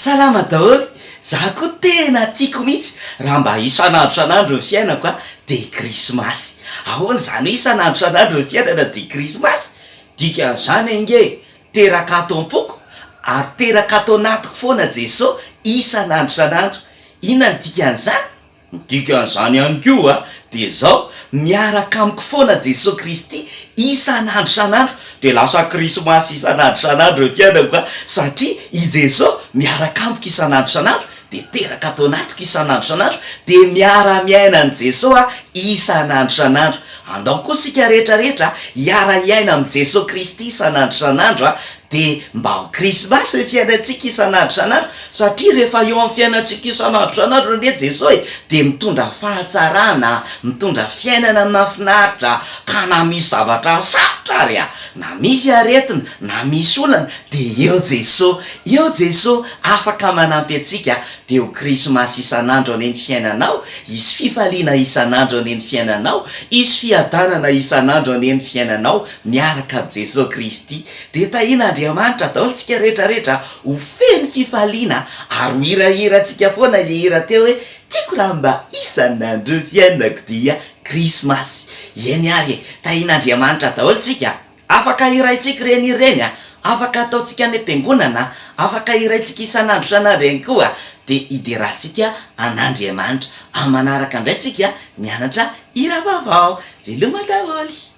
Salama daholo. Zaho koa tena tiako mihitsy raha mba isan'andro isan'andro ny fiainako de krismasy. Ahoana zany hoe isan'andro isan'andro ny fiainana de krismasy? Dikan'izany ange teraka ato am-poko ary teraka ato anatiko foana Jesosy isan'andro isan'andro. Inona ny dikan'izany? Dikan'izany ihany koa de zao miaraka amiko foana Jesosy Kristy isan'andro isan'andro de lasa krismasy isan'andro isan'andro ny fiainako satria i Jesosy miaraka amiko isan'andro isan'andro de teraka ato anatiko isan'andro isan'andro de miara-miaina an' Jesosy isan'andro isan'andro. Andao koa sika rehetrarehetra hiara-iaina am' Jesosy Kristy isan'andro isan'andro de mba ho krismasy ny fiainantsika isan'andro isan'andro satria rehefa eo amin'ny fiainantsika isan'andro isan'andro ndre Jesosy de mitondra fahatsarana, mitondra fiainana mahafinaritra ka na misy zavatra sarotra ary na misy aretina na misy olana de eo Jesosy afaka manampy antsika de ho krismasy isan'andro any ny fiainanao, isy fifaliana isan'andro any ny fiainanao, isy fiadanana isan'andro any ny fiainanao miaraka am' Jesosy Kristy. De tahina Andriamanitra daholo tsika rehetrarehetra ho feno fifaliana ary ho hirahiratsika foana le hira teo hoe tiako raha mba isan'andro ny fiainako dia krismasy. Eny ary tahin'Andriamanitra daholo tsika afaka hiraitsika reny afaka ataotsika any am-piangonana, afaka hiraitsika isan'andro isan'andro ihany koa de ideratsika an'Andriamanitra. Amin'ny manaraka indray tsika mianatra hira vaovao. Veloma daholo.